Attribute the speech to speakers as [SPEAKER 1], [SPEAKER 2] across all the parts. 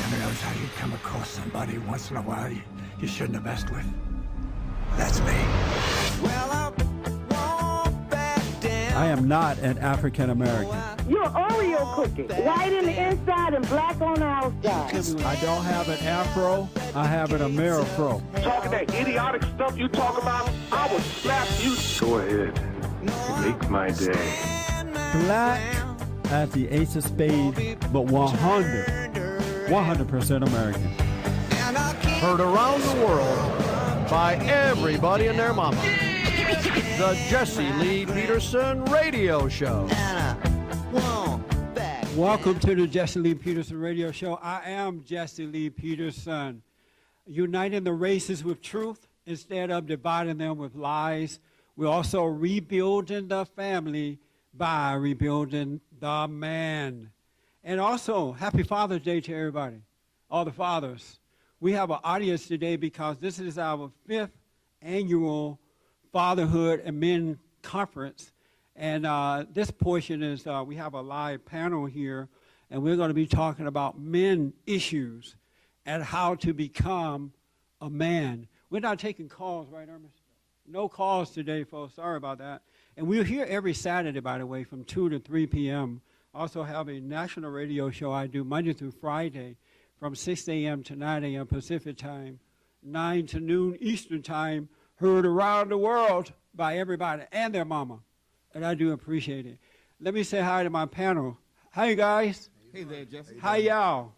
[SPEAKER 1] Ever notice how you come across somebody once in a while you shouldn't have messed with? That's me.
[SPEAKER 2] Well,
[SPEAKER 3] I am not an African American.
[SPEAKER 4] You're an Oreo cookie, white in the inside and black on the outside.
[SPEAKER 3] I don't have an afro, I have an Amerifro.
[SPEAKER 5] Talking that idiotic stuff you talk about, I will slap you.
[SPEAKER 6] Go ahead. Make my day.
[SPEAKER 3] Black at the ace of spades, but 100% American.
[SPEAKER 7] Heard around the world by everybody and their mama. The Jesse Lee Peterson Radio Show.
[SPEAKER 3] Welcome to the Jesse Lee Peterson Radio Show. I am Jesse Lee Peterson, uniting the races with truth instead of dividing them with lies. We're also rebuilding the family by rebuilding the man. And also, happy Father's Day to everybody, all the fathers. We have an audience today because this is our 5th annual Fatherhood and Men Conference. And this portion is, we have a live panel here, and we're going to be talking about men issues and how to become a man. We're not taking calls, right, Ernest? No calls today, folks. Sorry about that. And we're here every Saturday, by the way, from 2 to 3 p.m. Also have a national radio show I do Monday through Friday from 6 a.m. to 9 a.m. Pacific time, 9 to noon Eastern time, heard around the world by everybody and their mama. And I do appreciate it. Let me say hi to my panel. Hi, you guys.
[SPEAKER 8] Hey there, Jesse.
[SPEAKER 3] Hi, y'all.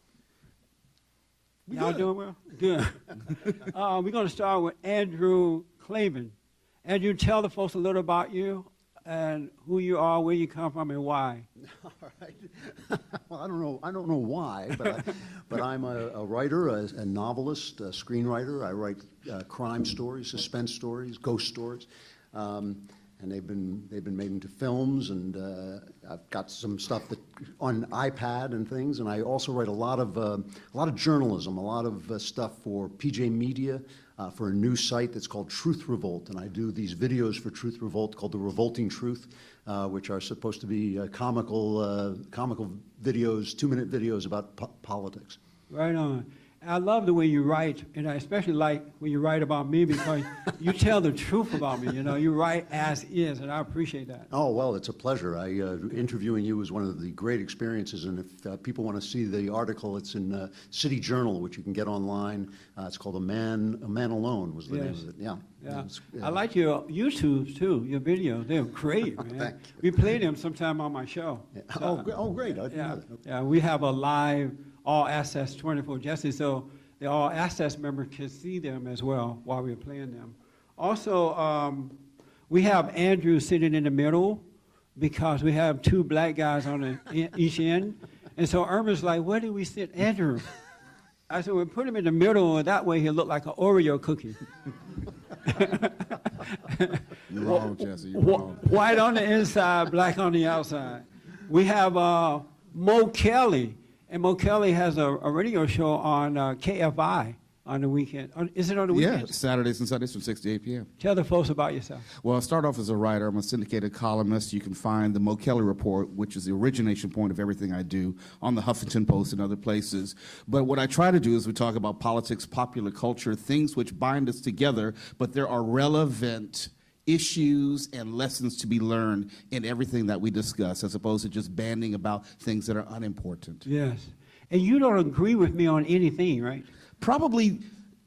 [SPEAKER 3] Y'all
[SPEAKER 8] good.
[SPEAKER 3] doing well? Good. We're going to start with Andrew Clavin. Andrew, tell the folks a little about you and who you are, where you come from, and why.
[SPEAKER 9] All right. Well, I don't know why, but I'm a writer, a novelist, a screenwriter. I write crime stories, suspense stories, ghost stories, and they've been made into films. And I've got some stuff that on iPad and things. And I also write a lot of journalism, a lot of stuff for PJ Media. For a news site that's called Truth Revolt, and I do these videos for Truth Revolt called The Revolting Truth, which are supposed to be comical videos, 2-minute videos about politics.
[SPEAKER 3] Right on. I love the way you write, and I especially like when you write about me because you tell the truth about me. You know, you write as is, and I appreciate that.
[SPEAKER 9] Oh, well, it's a pleasure. Interviewing you was one of the great experiences, and if people want to see the article, it's in City Journal, which you can get online. It's called A Man Alone was the name of it. Yeah.
[SPEAKER 3] Yeah. I like your YouTube, too, your videos. They're great, man. We play them sometime on my show.
[SPEAKER 9] Yeah. Oh, great. I didn't know that. Okay.
[SPEAKER 3] Yeah, we have a live All Access 24 Jesse, so the All Access members can see them as well while we're playing them. Also, we have Andrew sitting in the middle because we have 2 black guys on each end. And so Irma's like, where do we sit Andrew? I said, well, put him in the middle, and that way he'll look like an Oreo cookie.
[SPEAKER 8] You're wrong, Jesse. You're wrong.
[SPEAKER 3] White on the inside, black on the outside. We have Mo Kelly. And Mo Kelly has a radio show on KFI on the weekend. Is it on the weekend?
[SPEAKER 8] Yeah, Saturdays and Sundays from 6 to 8 p.m.
[SPEAKER 3] Tell the folks about yourself.
[SPEAKER 8] Well, I start off as a writer. I'm a syndicated columnist. You can find the Mo Kelly Report, which is the origination point of everything I do, on the Huffington Post and other places. But what I try to do is we talk about politics, popular culture, things which bind us together, but there are relevant issues and lessons to be learned in everything that we discuss, as opposed to just banding about things that are unimportant.
[SPEAKER 3] Yes. And you don't agree with me on anything, right?
[SPEAKER 8] Probably.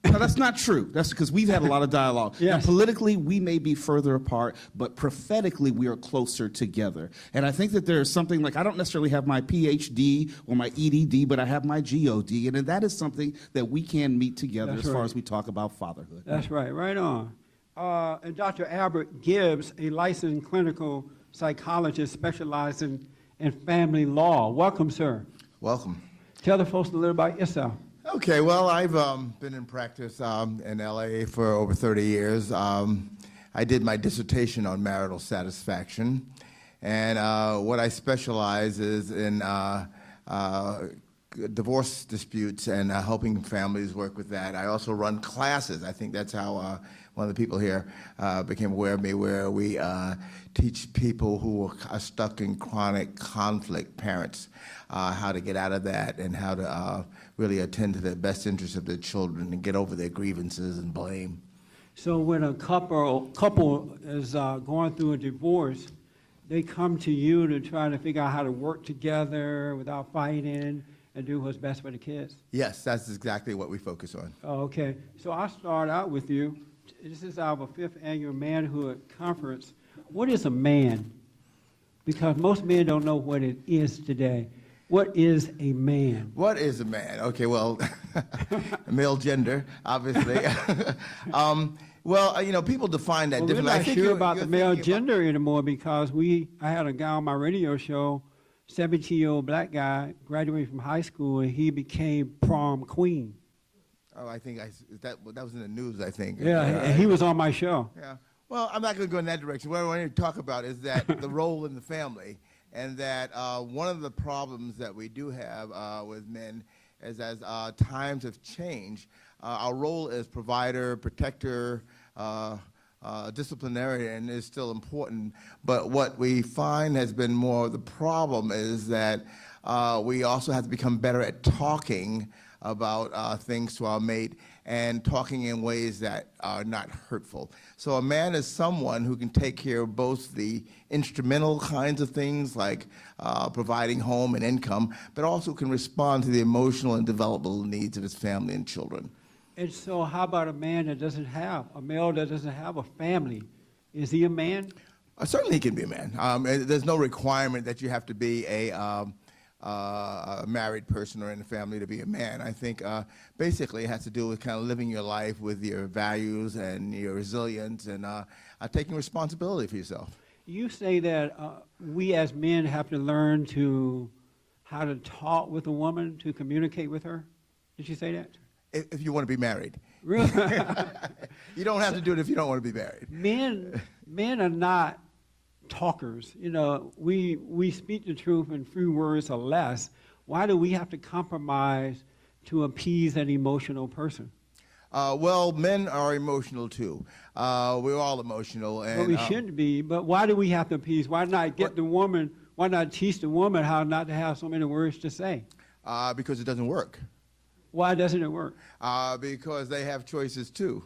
[SPEAKER 8] No, that's not true. That's because we've had a lot of dialogue.
[SPEAKER 3] Yes.
[SPEAKER 8] And politically, we may be further apart, but prophetically, we are closer together. And I think that there's something like, I don't necessarily have my PhD or my EDD, but I have my GOD, and that is something that we can meet together as far as we talk about fatherhood.
[SPEAKER 3] That's right. Right on. And Dr. Albert Gibbs, a licensed clinical psychologist specializing in family law. Welcome, sir.
[SPEAKER 10] Welcome.
[SPEAKER 3] Tell the folks a little about yourself.
[SPEAKER 10] Okay, well, I've been in practice in LA for over 30 years. I did my dissertation on marital satisfaction, and what I specialize is in divorce disputes and helping families work with that. I also run classes. I think that's how one of the people here became aware of me, where we teach people who are stuck in chronic conflict, parents, how to get out of that and how to really attend to the best interests of their children and get over their grievances and blame.
[SPEAKER 3] So when a couple is going through a divorce, they come to you to try to figure out how to work together without fighting and do what's best for the kids?
[SPEAKER 10] Yes, that's exactly what we focus on.
[SPEAKER 3] Oh, okay. So I'll start out with you. This is our 5th annual Manhood Conference. What is a man? Because most men don't know what it is today. What is a man?
[SPEAKER 10] What is a man? Okay, well, male gender, obviously. Well, people define that
[SPEAKER 3] Well,
[SPEAKER 10] differently.
[SPEAKER 3] we're
[SPEAKER 10] I
[SPEAKER 3] not
[SPEAKER 10] think
[SPEAKER 3] sure
[SPEAKER 10] you're-
[SPEAKER 3] about
[SPEAKER 10] you're
[SPEAKER 3] the male
[SPEAKER 10] thinking about-
[SPEAKER 3] gender anymore because I had a guy on my radio show, 17-year-old black guy, graduated from high school, and he became prom queen.
[SPEAKER 10] Oh, I think that was in the news, I think.
[SPEAKER 3] Yeah, and he was on my show.
[SPEAKER 10] Yeah. Well, I'm not going to go in that direction. What I want to talk about is that the role in the family, and that one of the problems that we do have with men is as times have changed, our role as provider, protector, disciplinarian is still important. But what we find has been more of the problem is that we also have to become better at talking about things to our mate and talking in ways that are not hurtful. So a man is someone who can take care of both the instrumental kinds of things like providing home and income, but also can respond to the emotional and developmental needs of his family and children.
[SPEAKER 3] And so how about a male that doesn't have a family? Is he a man?
[SPEAKER 10] Certainly he can be a man. There's no requirement that you have to be a married person or in a family to be a man. I think basically it has to do with kind of living your life with your values and your resilience and taking responsibility for yourself.
[SPEAKER 3] You say that we as men have to learn how to talk with a woman, to communicate with her. Did you say that?
[SPEAKER 10] If you want to be married.
[SPEAKER 3] Really?
[SPEAKER 10] You don't have to do it if you don't want to be married.
[SPEAKER 3] Men are not talkers. We speak the truth in few words or less. Why do we have to compromise to appease an emotional person?
[SPEAKER 10] Well, men are emotional too. We're all emotional. And,
[SPEAKER 3] But we shouldn't be. But why do we have to appease? Why not get the woman? Why not teach the woman how not to have so many words to say?
[SPEAKER 10] Because it doesn't work.
[SPEAKER 3] Why doesn't it work?
[SPEAKER 10] Because they have choices too.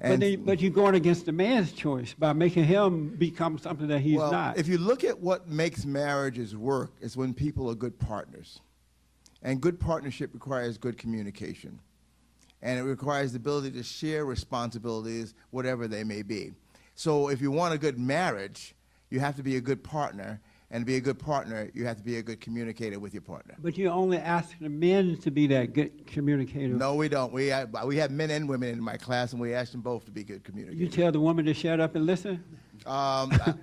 [SPEAKER 3] But you're going against the man's choice by making him become something that he's not.
[SPEAKER 10] If you look at what makes marriages work, it's when people are good partners. And good partnership requires good communication. And it requires the ability to share responsibilities, whatever they may be. So if you want a good marriage, you have to be a good partner. And to be a good partner, you have to be a good communicator with your partner.
[SPEAKER 3] But you only ask the men to be that good communicator.
[SPEAKER 10] No, we don't. We have men and women in my class, and we ask them both to be good communicators.
[SPEAKER 3] You tell the woman to shut up and listen?
[SPEAKER 10] That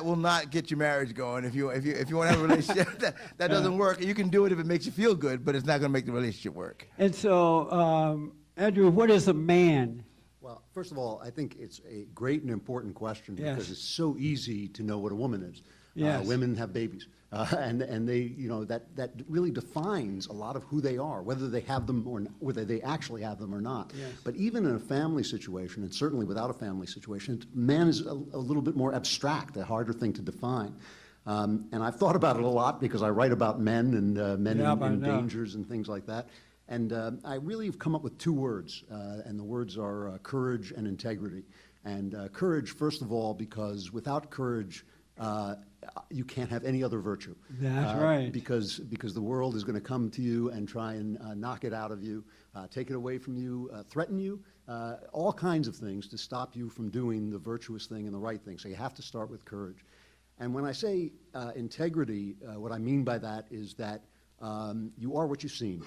[SPEAKER 10] will not get your marriage going. If you want to have a relationship, that doesn't work. You can do it if it makes you feel good, but it's not going to make the relationship work.
[SPEAKER 3] And so, Andrew, what is a man?
[SPEAKER 9] Well, first of all, I think it's a great and important question
[SPEAKER 3] Yes.
[SPEAKER 9] because it's so easy to know what a woman is.
[SPEAKER 3] Yes.
[SPEAKER 9] Women have babies, and they, that really defines a lot of who they are, whether they have them or whether they actually have them or not.
[SPEAKER 3] Yes.
[SPEAKER 9] But even in a family situation, and certainly without a family situation, man is a little bit more abstract, a harder thing to define. And I've thought about it a lot because I write about men and men in dangers and things like that. And I really have come up with 2 words, and the words are courage and integrity. And courage, first of all, because without courage, you can't have any other virtue.
[SPEAKER 3] That's right.
[SPEAKER 9] Because the world is going to come to you and try and knock it out of you, take it away from you, threaten you, all kinds of things to stop you from doing the virtuous thing and the right thing. So you have to start with courage. And when I say integrity, what I mean by that is that you are what you seem.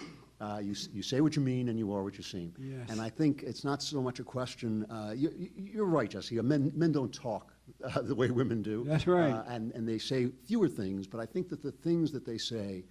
[SPEAKER 9] You say what you mean, and you are what you seem.
[SPEAKER 3] Yes.
[SPEAKER 9] And I think it's not so much a question. You're right, Jesse. Men don't talk the way women do.
[SPEAKER 3] That's right.
[SPEAKER 9] And they say fewer things, but I think that the things that they say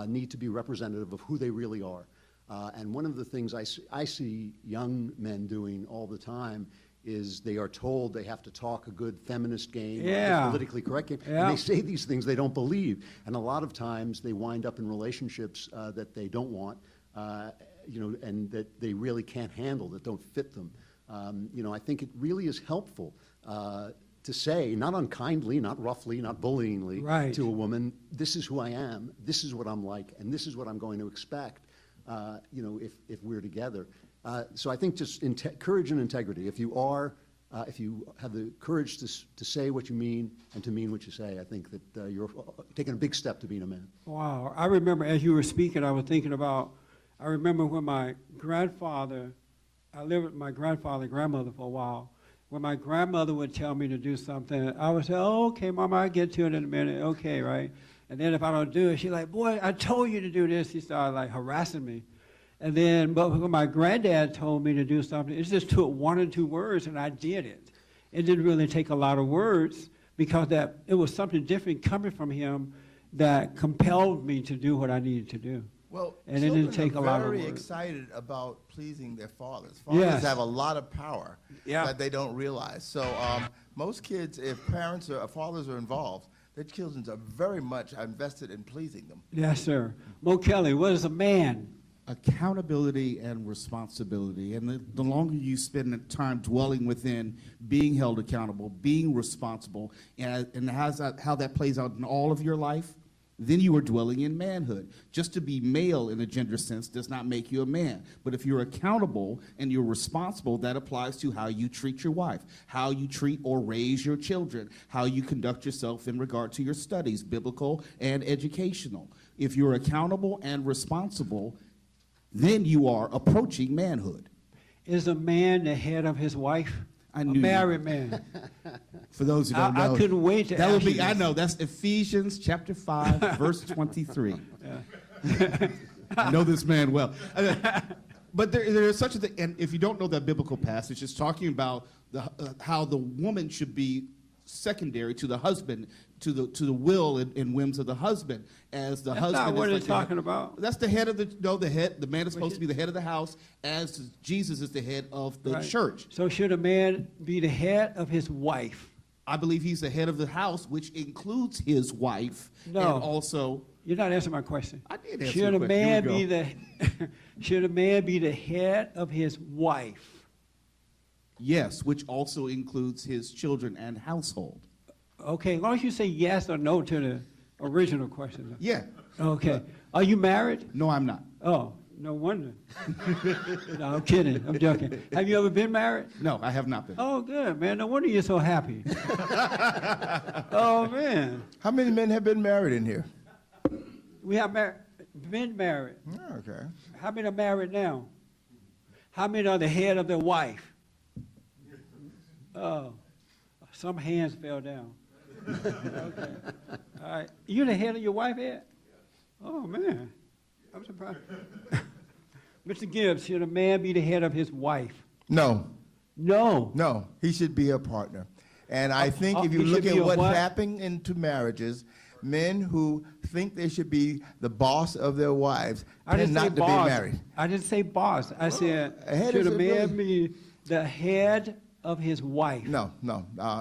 [SPEAKER 9] need to be representative of who they really are. And one of the things I see young men doing all the time is they are told they have to talk a good feminist game,
[SPEAKER 3] Yeah.
[SPEAKER 9] a politically correct game,
[SPEAKER 3] Yeah.
[SPEAKER 9] and they say these things they don't believe. And a lot of times they wind up in relationships that they don't want, and that they really can't handle, that don't fit them. I think it really is helpful to say, not unkindly, not roughly, not bullyingly,
[SPEAKER 3] Right.
[SPEAKER 9] to a woman, this is who I am, this is what I'm like, and this is what I'm going to expect, if we're together. So I think just courage and integrity. If you have the courage to say what you mean and to mean what you say, I think that you're taking a big step to being a man.
[SPEAKER 3] Wow. I remember as you were speaking, I was thinking about, I remember when my grandfather, I lived with my grandfather and grandmother for a while. When my grandmother would tell me to do something, I would say, oh, okay, Mama, I'll get to it in a minute. Okay, right? And then if I don't do it, she's like, boy, I told you to do this. She started like harassing me. And then, but when my granddad told me to do something, it just took 1 or 2 words and I did it. It didn't really take a lot of words because it was something different coming from him that compelled me to do what I needed to do.
[SPEAKER 10] Well,
[SPEAKER 3] And it didn't take a lot of
[SPEAKER 10] very
[SPEAKER 3] words.
[SPEAKER 10] excited about pleasing their fathers. Fathers
[SPEAKER 3] Yes.
[SPEAKER 10] have a lot of power
[SPEAKER 3] Yeah.
[SPEAKER 10] that they don't realize. So most kids, if fathers are involved, their children are very much invested in pleasing them.
[SPEAKER 3] Yes, sir. Mo Kelly, what is a man?
[SPEAKER 8] Accountability and responsibility. And the longer you spend the time dwelling within being held accountable, being responsible, and how that plays out in all of your life, then you are dwelling in manhood. Just to be male in a gender sense does not make you a man. But if you're accountable and you're responsible, that applies to how you treat your wife, how you treat or raise your children, how you conduct yourself in regard to your studies, biblical and educational. If you're accountable and responsible, then you are approaching manhood.
[SPEAKER 3] Is a man the head of his wife?
[SPEAKER 8] I
[SPEAKER 3] A
[SPEAKER 8] knew
[SPEAKER 3] married man.
[SPEAKER 8] For those who don't know,
[SPEAKER 3] I couldn't wait to
[SPEAKER 8] that would
[SPEAKER 3] ask
[SPEAKER 8] be.
[SPEAKER 3] you
[SPEAKER 8] I
[SPEAKER 3] this.
[SPEAKER 8] know that's Ephesians chapter 5, verse 23. I know this man well. But there is such a thing, and if you don't know that biblical passage, it's talking about how the woman should be secondary to the husband, to the will and whims of the husband, as the husband.
[SPEAKER 3] That's not what
[SPEAKER 8] is
[SPEAKER 3] it's talking about.
[SPEAKER 8] That's the head of the head. The man is supposed to be the head of the house, as Jesus is the head of the
[SPEAKER 3] Right.
[SPEAKER 8] church.
[SPEAKER 3] So should a man be the head of his wife?
[SPEAKER 8] I believe he's the head of the house, which includes his wife,
[SPEAKER 3] No.
[SPEAKER 8] and also.
[SPEAKER 3] You're not answering my question.
[SPEAKER 8] I did answer
[SPEAKER 3] Should
[SPEAKER 8] your
[SPEAKER 3] a
[SPEAKER 8] question.
[SPEAKER 3] man
[SPEAKER 8] Here we
[SPEAKER 3] be the should a man be the head of his wife?
[SPEAKER 8] Yes, which also includes his children and household.
[SPEAKER 3] Okay, as long as you say yes or no to the original question.
[SPEAKER 8] Yeah.
[SPEAKER 3] Okay. Are you married?
[SPEAKER 8] No, I'm not.
[SPEAKER 3] Oh, no wonder. No, I'm kidding. I'm joking. Have you ever been married?
[SPEAKER 8] No, I have not been.
[SPEAKER 3] Oh, good, man. No wonder you're so happy. Oh, man.
[SPEAKER 10] How many men have been married in here?
[SPEAKER 3] We have been married.
[SPEAKER 10] Oh, okay.
[SPEAKER 3] How many are married now? How many are the head of their wife? Oh, some hands fell down. Okay. All right. You the head of your wife, Ed? Oh, man. I'm surprised. Mr. Gibbs, should a man be the head of his wife?
[SPEAKER 10] No.
[SPEAKER 3] No.
[SPEAKER 10] No, he should be a partner. And I think if you
[SPEAKER 3] he
[SPEAKER 10] look
[SPEAKER 3] should
[SPEAKER 10] at
[SPEAKER 3] be a
[SPEAKER 10] what's
[SPEAKER 3] what?
[SPEAKER 10] happening into marriages, men who think they should be the boss of their wives
[SPEAKER 3] I
[SPEAKER 10] tend
[SPEAKER 3] didn't say
[SPEAKER 10] not to
[SPEAKER 3] boss.
[SPEAKER 10] be married.
[SPEAKER 3] I didn't say boss. I said,
[SPEAKER 10] head
[SPEAKER 3] should
[SPEAKER 10] is
[SPEAKER 3] a
[SPEAKER 10] a
[SPEAKER 3] man
[SPEAKER 10] really-
[SPEAKER 3] be the head of his wife?
[SPEAKER 10] No,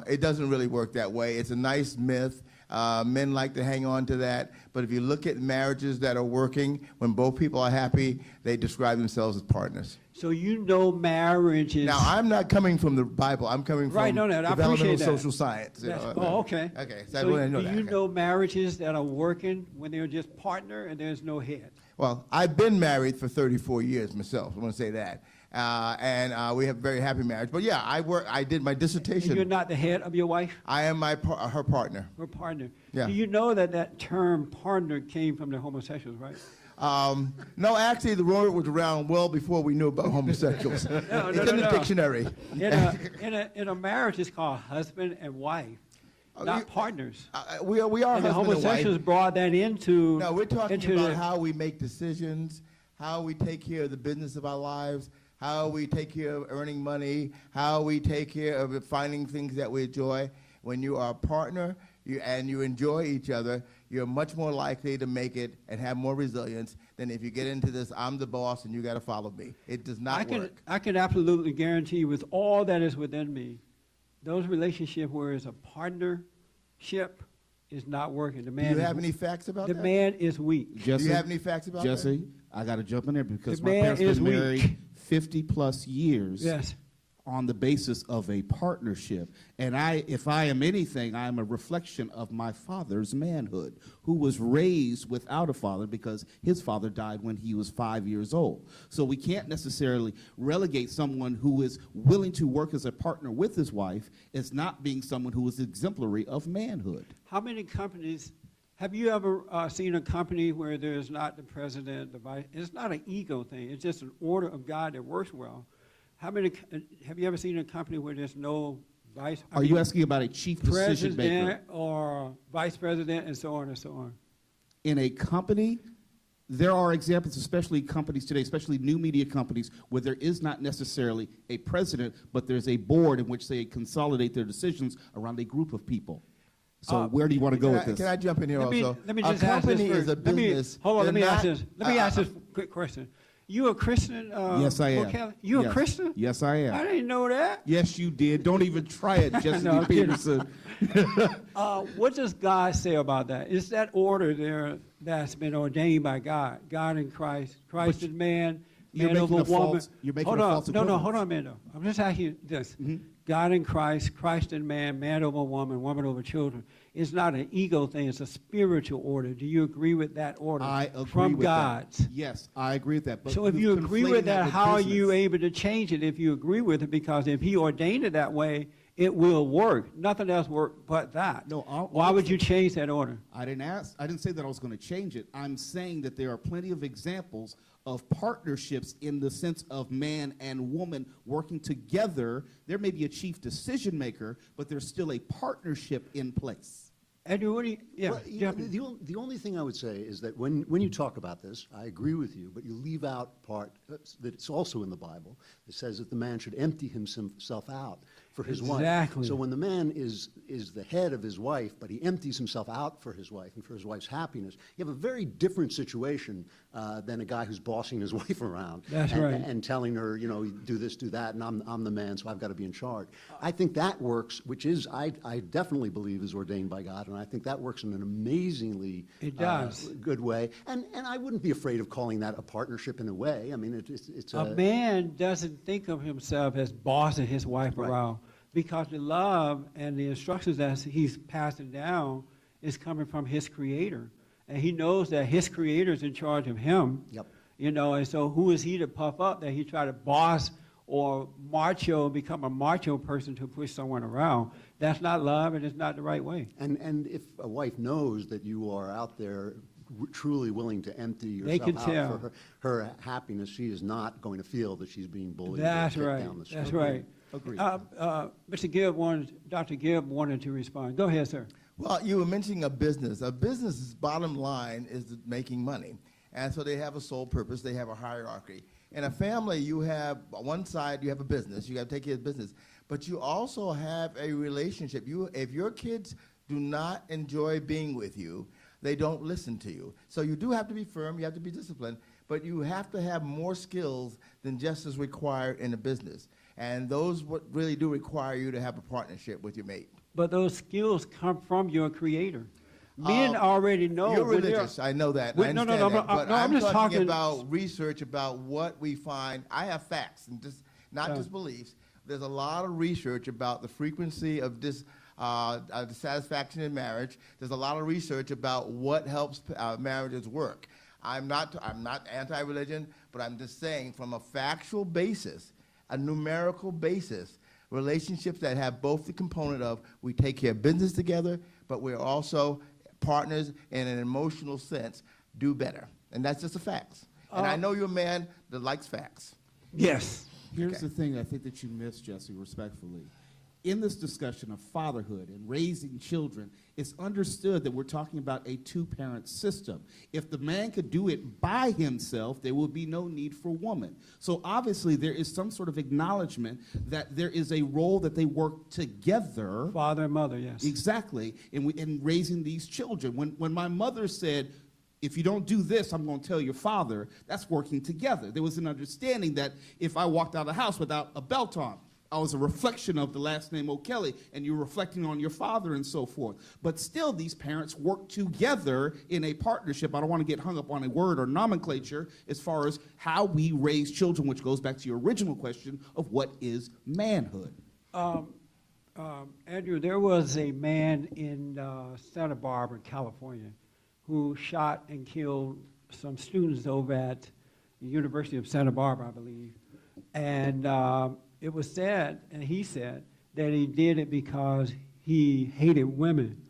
[SPEAKER 10] it doesn't really work that way. It's a nice myth. Men like to hang on to that. But if you look at marriages that are working, when both people are happy, they describe themselves as partners.
[SPEAKER 3] So you know marriage is...
[SPEAKER 10] Now, I'm not coming from the Bible. I'm coming
[SPEAKER 3] Right,
[SPEAKER 10] from
[SPEAKER 3] no, I
[SPEAKER 10] developmental
[SPEAKER 3] appreciate that.
[SPEAKER 10] social science.
[SPEAKER 3] Oh, okay.
[SPEAKER 10] Okay, so I
[SPEAKER 3] So
[SPEAKER 10] want to know
[SPEAKER 3] do
[SPEAKER 10] that.
[SPEAKER 3] you
[SPEAKER 10] Okay.
[SPEAKER 3] know marriages that are working when they're just partner and there's no head?
[SPEAKER 10] Well, I've been married for 34 years myself. I want to say that. And we have a very happy marriage. But yeah, I did my dissertation.
[SPEAKER 3] And you're not the head of your wife?
[SPEAKER 10] I am her partner.
[SPEAKER 3] Her partner.
[SPEAKER 10] Yeah.
[SPEAKER 3] Do you know that term partner came from the homosexuals, right?
[SPEAKER 10] No, actually, the word was around well before we knew about homosexuals. It's in the dictionary.
[SPEAKER 3] In a marriage, it's called husband and wife, not partners.
[SPEAKER 10] We are
[SPEAKER 3] And the
[SPEAKER 10] husband and wife.
[SPEAKER 3] homosexuals brought that into...
[SPEAKER 10] No, we're talking
[SPEAKER 3] into
[SPEAKER 10] about
[SPEAKER 3] the-
[SPEAKER 10] how we make decisions, how we take care of the business of our lives, how we take care of earning money, how we take care of finding things that we enjoy. When you are a partner and you enjoy each other, you're much more likely to make it and have more resilience than if you get into this, I'm the boss and you got to follow me. It does not work.
[SPEAKER 3] I can absolutely guarantee you with all that is within me, those relationships where it's a partnership is not working. The man
[SPEAKER 10] Do you have any facts about
[SPEAKER 3] the
[SPEAKER 10] that?
[SPEAKER 3] man is weak.
[SPEAKER 8] Jesse,
[SPEAKER 10] Do you have any facts about
[SPEAKER 8] Jesse, I got to jump in there because
[SPEAKER 3] The
[SPEAKER 8] my
[SPEAKER 3] man
[SPEAKER 8] parents
[SPEAKER 3] is
[SPEAKER 8] been
[SPEAKER 3] weak.
[SPEAKER 8] married 50 plus years.
[SPEAKER 3] Yes.
[SPEAKER 8] On the basis of a partnership. And if I am anything, I am a reflection of my father's manhood, who was raised without a father because his father died when he was 5 years old. So we can't necessarily relegate someone who is willing to work as a partner with his wife as not being someone who is exemplary of manhood.
[SPEAKER 3] How many companies, have you ever seen a company where there's not the president, the vice? It's not an ego thing. It's just an order of God that works well. How many, have you ever seen a company where there's no vice?
[SPEAKER 8] Are you asking about a chief decision maker?
[SPEAKER 3] President or vice president and so on and so on.
[SPEAKER 8] In a company, there are examples, especially companies today, especially new media companies, where there is not necessarily a president, but there's a board in which they consolidate their decisions around a group of people. So where do you want to go with this?
[SPEAKER 10] Can I jump in here also?
[SPEAKER 3] Let me just
[SPEAKER 10] a
[SPEAKER 3] ask this
[SPEAKER 10] company
[SPEAKER 3] first.
[SPEAKER 10] is a business.
[SPEAKER 3] Hold on, let me
[SPEAKER 10] They're
[SPEAKER 3] ask
[SPEAKER 10] not-
[SPEAKER 3] this. Let me ask this quick question. You a Christian?
[SPEAKER 8] Yes, I am.
[SPEAKER 3] Kelly? You
[SPEAKER 8] Yes.
[SPEAKER 3] a Christian?
[SPEAKER 8] Yes, I am.
[SPEAKER 3] I didn't know that.
[SPEAKER 8] Yes, you did. Don't even try it, Jesse
[SPEAKER 3] No, I'm kidding.
[SPEAKER 8] Peterson.
[SPEAKER 3] What does God say about that? Is that order there that's been ordained by God? God in Christ, Christ in man,
[SPEAKER 8] you're
[SPEAKER 3] man over
[SPEAKER 8] making a
[SPEAKER 3] woman.
[SPEAKER 8] false- you're making
[SPEAKER 3] hold
[SPEAKER 8] a
[SPEAKER 3] on.
[SPEAKER 8] false
[SPEAKER 3] No,
[SPEAKER 8] equivalence.
[SPEAKER 3] hold on a minute. I'm just asking you this. God in Christ, Christ in man, man over woman, woman over children. It's not an ego thing. It's a spiritual order. Do you agree with that order
[SPEAKER 8] I agree
[SPEAKER 3] from
[SPEAKER 8] with
[SPEAKER 3] God's?
[SPEAKER 8] that. Yes, I agree with that. But
[SPEAKER 3] So if
[SPEAKER 8] you've
[SPEAKER 3] you agree
[SPEAKER 8] conflated
[SPEAKER 3] with that, how are you
[SPEAKER 8] business.
[SPEAKER 3] able to change it if you agree with it? Because if he ordained it that way, it will work. Nothing else work but that.
[SPEAKER 8] No,
[SPEAKER 3] why would you change that order?
[SPEAKER 8] I didn't say that I was going to change it. I'm saying that there are plenty of examples of partnerships in the sense of man and woman working together. There may be a chief decision maker, but there's still a partnership in place.
[SPEAKER 3] Andrew, what do you, yeah.
[SPEAKER 9] Well,
[SPEAKER 3] jump in.
[SPEAKER 9] the only thing I would say is that when you talk about this, I agree with you, but you leave out part that it's also in the Bible that says that the man should empty himself out for his wife.
[SPEAKER 3] Exactly.
[SPEAKER 9] So when the man is the head of his wife, but he empties himself out for his wife and for his wife's happiness, you have a very different situation than a guy who's bossing his wife around.
[SPEAKER 3] That's
[SPEAKER 9] and,
[SPEAKER 3] right.
[SPEAKER 9] And telling her, you know, do this, do that, and I'm the man, so I've got to be in charge. I think that works, which is, I definitely believe is ordained by God, and I think that works in an amazingly
[SPEAKER 3] It does.
[SPEAKER 9] good way. And I wouldn't be afraid of calling that a partnership in a way. I mean, it's
[SPEAKER 3] A man doesn't think of himself as bossing his wife
[SPEAKER 9] Right.
[SPEAKER 3] around because the love and the instructions that he's passing down is coming from his creator. And he knows that his creator is in charge of him.
[SPEAKER 9] Yep.
[SPEAKER 3] You know, and so who is he to puff up that he try to boss or become a macho person to push someone around? That's not love, and it's not the right way.
[SPEAKER 9] And if a wife knows that you are out there truly willing to empty
[SPEAKER 3] They
[SPEAKER 9] yourself
[SPEAKER 3] can
[SPEAKER 9] out
[SPEAKER 3] tell.
[SPEAKER 9] for her happiness, she is not going to feel that she's being bullied. or
[SPEAKER 3] That's
[SPEAKER 9] kicked
[SPEAKER 3] right.
[SPEAKER 9] down the
[SPEAKER 3] That's
[SPEAKER 9] street.
[SPEAKER 3] right.
[SPEAKER 8] Agreed.
[SPEAKER 3] Dr. Gibb wanted to respond. Go ahead, sir.
[SPEAKER 10] Well, you were mentioning a business. A business's bottom line is making money. And so they have a sole purpose. They have a hierarchy. In a family, you have one side, you have a business. You got to take care of business. But you also have a relationship. If your kids do not enjoy being with you, they don't listen to you. So you do have to be firm. You have to be disciplined. But you have to have more skills than just is required in a business. And those what really do require you to have a partnership with your mate.
[SPEAKER 3] But those skills come from your creator. Men already know.
[SPEAKER 10] You're
[SPEAKER 3] when they're-
[SPEAKER 10] religious. I know that.
[SPEAKER 3] Wait,
[SPEAKER 10] I
[SPEAKER 3] no,
[SPEAKER 10] understand
[SPEAKER 3] no,
[SPEAKER 10] that. But
[SPEAKER 3] no, I'm
[SPEAKER 10] I'm
[SPEAKER 3] just
[SPEAKER 10] talking
[SPEAKER 3] talking-
[SPEAKER 10] about research about what we find. I have facts and just not just beliefs. There's a lot of research about the frequency of dissatisfaction in marriage. There's a lot of research about what helps marriages work. I'm not anti-religion, but I'm just saying from a factual basis, a numerical basis, relationships that have both the component of we take care of business together, but we're also partners in an emotional sense, do better. And that's just the facts. And I know you're a man that likes facts.
[SPEAKER 3] Yes.
[SPEAKER 8] Here's the thing I think that you missed, Jesse, respectfully. in this discussion of fatherhood and raising children, it's understood that we're talking about a two-parent system. If the man could do it by himself, there would be no need for woman. So obviously there is some sort of acknowledgement that there is a role that they work together.
[SPEAKER 3] Father and mother, yes.
[SPEAKER 8] Exactly, in raising these children. When my mother said, if you don't do this, I'm going to tell your father, that's working together. There was an understanding that if I walked out of the house without a belt on, I was a reflection of the last name O'Kelly, and you're reflecting on your father and so forth. But still, these parents work together in a partnership. I don't want to get hung up on a word or nomenclature as far as how we raise children, which goes back to your original question of what is manhood.
[SPEAKER 3] Andrew, there was a man in Santa Barbara, California, who shot and killed some students over at the University of Santa Barbara, I believe. And it was said, and he said, that he did it because he hated women.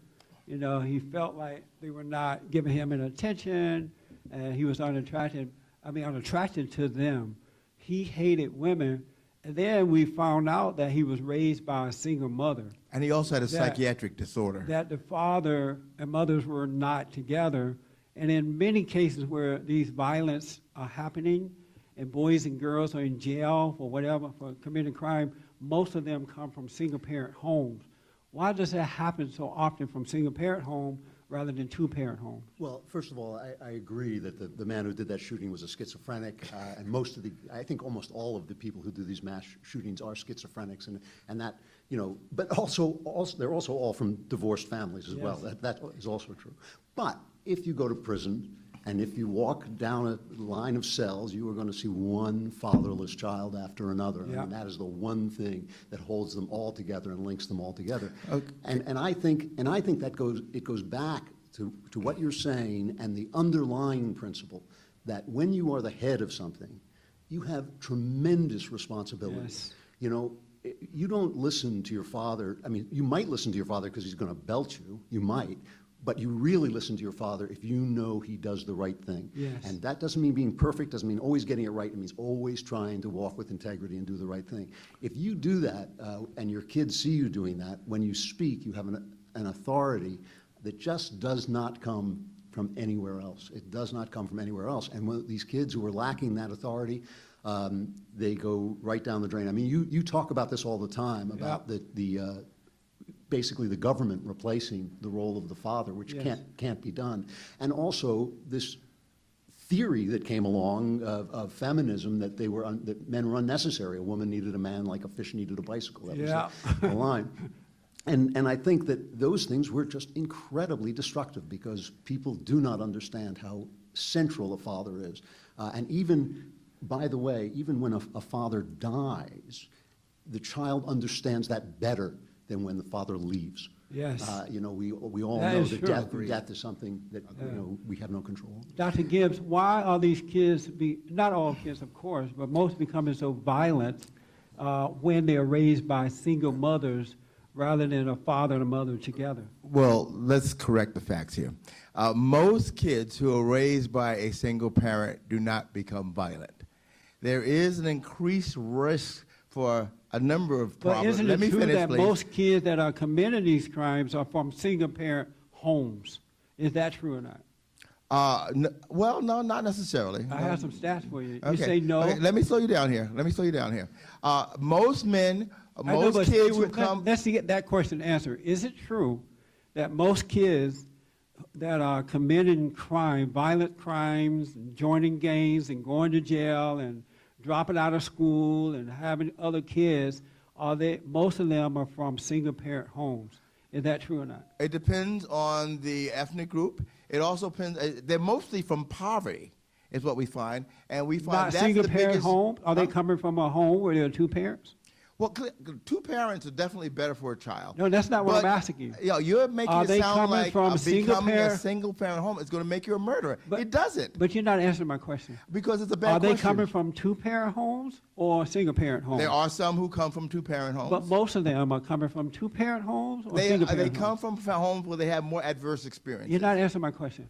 [SPEAKER 3] You know, he felt like they were not giving him an attention, and he was unattracted to them. He hated women, and then we found out that he was raised by a single mother.
[SPEAKER 10] And he also had a psychiatric disorder.
[SPEAKER 3] That the father and mothers were not together, and in many cases where these violence are happening, and boys and girls are in jail for whatever, for committing crime, most of them come from single-parent homes. Why does that happen so often from single-parent home rather than two-parent homes?
[SPEAKER 9] Well, first of all, I agree that the man who did that shooting was a schizophrenic, and I think almost all of the people who do these mass shootings are schizophrenics, and that, you know, but also they're also all from divorced families as well. That is also true. But if you go to prison, and if you walk down a line of cells, you are going to see one fatherless child after another.
[SPEAKER 3] Yeah.
[SPEAKER 9] And that is the one thing that holds them all together and links them all together.
[SPEAKER 10] Okay.
[SPEAKER 9] And I think that goes back to what you're saying and the underlying principle that when you are the head of something, you have tremendous responsibility.
[SPEAKER 3] Yes.
[SPEAKER 9] You know, you don't listen to your father. I mean, you might listen to your father because he's going to belt you. You might. But you really listen to your father if you know he does the right thing.
[SPEAKER 3] Yes.
[SPEAKER 9] And that doesn't mean being perfect, doesn't mean always getting it right. It means always trying to walk with integrity and do the right thing. If you do that, and your kids see you doing that, when you speak, you have an authority that just does not come from anywhere else. It does not come from anywhere else. And when these kids who are lacking that authority, they go right down the drain. I mean, you talk about this all the time, about basically the government replacing the role of the father, which can't be done. And also this theory that came along of feminism that that men were unnecessary. A woman needed a man like a fish needed a bicycle. That was the line. And I think that those things were just incredibly destructive because people do not understand how central a father is. And even, by the way, even when a father dies, the child understands that better than when the father leaves.
[SPEAKER 3] Yes.
[SPEAKER 9] You know, we all
[SPEAKER 3] That
[SPEAKER 9] know
[SPEAKER 3] is
[SPEAKER 9] that
[SPEAKER 3] true.
[SPEAKER 9] death is something that you know, we have no control over.
[SPEAKER 3] Dr. Gibbs, why are these kids, not all kids of course, but most becoming so violent when they are raised by single mothers rather than a father and a mother together?
[SPEAKER 10] Well, let's correct the facts here. Most kids who are raised by a single parent do not become violent. There is an increased risk for a number of problems.
[SPEAKER 3] But isn't
[SPEAKER 10] Let
[SPEAKER 3] it
[SPEAKER 10] me
[SPEAKER 3] true
[SPEAKER 10] finish,
[SPEAKER 3] that
[SPEAKER 10] please.
[SPEAKER 3] most kids that are committing these crimes are from single-parent homes? Is that true or not?
[SPEAKER 10] Well, no, not necessarily.
[SPEAKER 3] I have some stats for you. You
[SPEAKER 10] Okay.
[SPEAKER 3] say no.
[SPEAKER 10] Okay, let me slow you down here. Most men, most kids who come...
[SPEAKER 3] Let's get that question answered. Is it true that most kids that are committing crime, violent crimes, and joining gangs and going to jail and dropping out of school and having other kids, most of them are from single-parent homes? Is that true or not?
[SPEAKER 10] It depends on the ethnic group. It also depends. They're mostly from poverty, is what we find, and we find
[SPEAKER 3] Not
[SPEAKER 10] that's
[SPEAKER 3] single-parent
[SPEAKER 10] the biggest.
[SPEAKER 3] home? Are they coming from a home where there are two parents?
[SPEAKER 10] Well, two parents are definitely better for a child.
[SPEAKER 3] No, that's not what
[SPEAKER 10] But,
[SPEAKER 3] I'm asking you.
[SPEAKER 10] You know, you're making
[SPEAKER 3] Are
[SPEAKER 10] it
[SPEAKER 3] they
[SPEAKER 10] sound
[SPEAKER 3] coming
[SPEAKER 10] like
[SPEAKER 3] from
[SPEAKER 10] becoming a
[SPEAKER 3] single-parent?
[SPEAKER 10] single-parent home is going to make you a murderer.
[SPEAKER 3] But-
[SPEAKER 10] It doesn't,
[SPEAKER 3] But you're not answering my question.
[SPEAKER 10] because it's a bad
[SPEAKER 3] Are they
[SPEAKER 10] question.
[SPEAKER 3] coming from two-parent homes or single-parent homes?
[SPEAKER 10] There are some who come from two-parent homes.
[SPEAKER 3] But most of them are coming from two-parent homes or
[SPEAKER 10] they
[SPEAKER 3] single-parent
[SPEAKER 10] come
[SPEAKER 3] homes?
[SPEAKER 10] from homes where they have more adverse experiences.
[SPEAKER 3] You're not answering my question.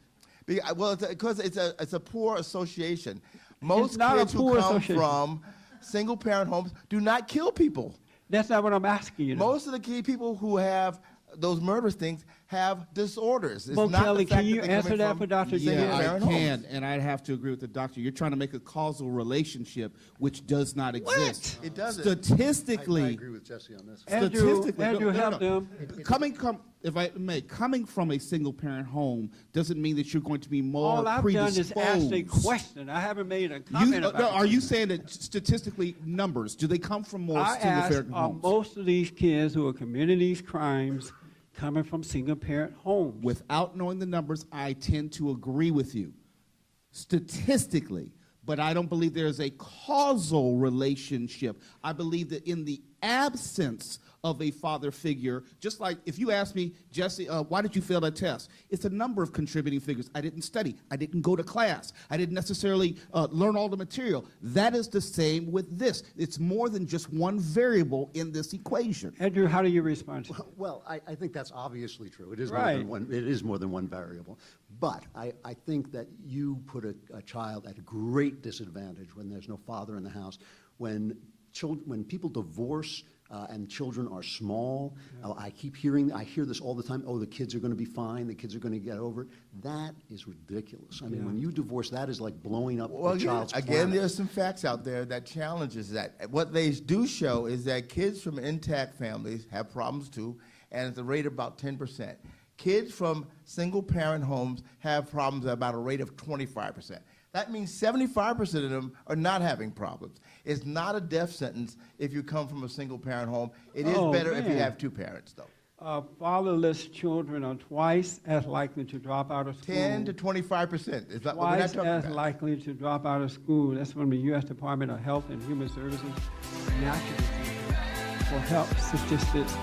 [SPEAKER 10] Well, because it's a poor association. Most
[SPEAKER 3] not a
[SPEAKER 10] kids who
[SPEAKER 3] poor
[SPEAKER 10] come
[SPEAKER 3] association.
[SPEAKER 10] from single-parent homes do not kill people.
[SPEAKER 3] That's not what I'm asking you.
[SPEAKER 10] Most of the key people who have those murderous things have disorders. It's
[SPEAKER 3] Well,
[SPEAKER 10] not
[SPEAKER 3] Kelly,
[SPEAKER 10] the fact
[SPEAKER 3] can you
[SPEAKER 10] that they're
[SPEAKER 3] answer
[SPEAKER 10] coming
[SPEAKER 3] that
[SPEAKER 10] from
[SPEAKER 3] for Dr.
[SPEAKER 8] Yeah,
[SPEAKER 3] Davis?
[SPEAKER 8] I
[SPEAKER 10] parent
[SPEAKER 8] can,
[SPEAKER 10] homes.
[SPEAKER 8] and I'd have to agree with the doctor. You're trying to make a causal relationship which does not exist.
[SPEAKER 10] It doesn't.
[SPEAKER 8] Statistically,
[SPEAKER 9] I agree with Jesse on this.
[SPEAKER 3] Andrew, help them.
[SPEAKER 8] If I may, coming from a single-parent home doesn't mean that you're going to be more
[SPEAKER 3] All I've done
[SPEAKER 8] predisposed.
[SPEAKER 3] is ask a question. I haven't made a comment about it.
[SPEAKER 8] Are you saying that statistically, numbers, do they come from more
[SPEAKER 3] I asked,
[SPEAKER 8] single-parent
[SPEAKER 3] are
[SPEAKER 8] homes?
[SPEAKER 3] most of these kids who are committing these crimes coming from single-parent homes?
[SPEAKER 8] Without knowing the numbers, I tend to agree with you, statistically, but I don't believe there is a causal relationship. I believe that in the absence of a father figure, just like if you ask me, Jesse, why did you fail that test? It's a number of contributing figures. I didn't study. I didn't go to class. I didn't necessarily learn all the material. That is the same with this. It's more than just one variable in this equation.
[SPEAKER 3] Andrew, how do you respond to that?
[SPEAKER 9] Well, I think that's obviously true. It is
[SPEAKER 3] Right.
[SPEAKER 9] more than one. It is more than one variable. But I think that you put a child at a great disadvantage when there's no father in the house. When people divorce and children are small, I hear this all the time. Oh, the kids are going to be fine. The kids are going to get over it. That is ridiculous. I mean, when you divorce, that is like blowing up the child's
[SPEAKER 10] Again,
[SPEAKER 9] planet.
[SPEAKER 10] there's some facts out there that challenges that. What they do show is that kids from intact families have problems too, and at the rate of about 10%. Kids from single-parent homes have problems at about a rate of 25%. That means 75% of them are not having problems. It's not a death sentence if you come from a single-parent home. It is better if you have two parents, though.
[SPEAKER 3] Fatherless children are twice as likely to drop out of school.
[SPEAKER 10] 10 to 25%. Is that what we're not
[SPEAKER 3] Twice
[SPEAKER 10] talking
[SPEAKER 3] as
[SPEAKER 10] about?
[SPEAKER 3] likely to drop out of school. That's from the U.S. Department of Health and Human Services National Center for Health Statistics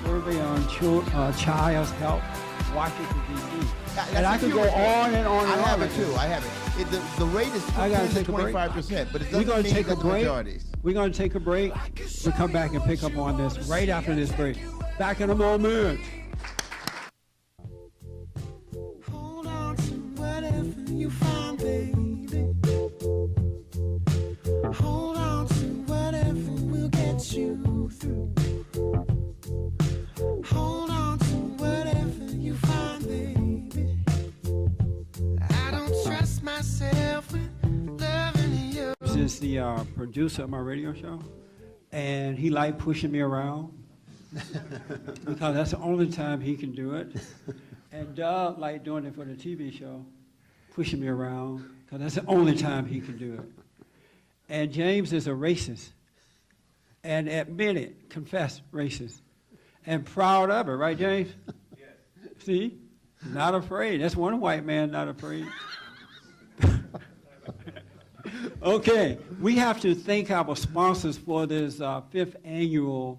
[SPEAKER 3] survey on child's health, Washington, D.C. And I could go on and on and on.
[SPEAKER 10] I have it too. I have it. The rate is 10 to 25%, but it
[SPEAKER 3] We're
[SPEAKER 10] doesn't
[SPEAKER 3] going to
[SPEAKER 10] mean
[SPEAKER 3] take a
[SPEAKER 10] that the
[SPEAKER 3] break.
[SPEAKER 10] majorities.
[SPEAKER 3] We're going to take a break. We'll come back and pick up on this right after this break. Back in a moment.
[SPEAKER 2] Hold on to whatever you find, baby. Hold on to whatever will get you through. Hold on to whatever you find, baby. I don't trust myself with loving you.
[SPEAKER 3] This is the producer of my radio show, and he liked pushing me around because that's the only time he can do it. And Doug liked doing it for the TV show, pushing me around because that's the only time he can do it. And James is a racist, and admitted, confessed racist, and proud of it, right, James? Yes. See? Not afraid. That's one white man not afraid. Okay, we have to thank our sponsors for this 5th annual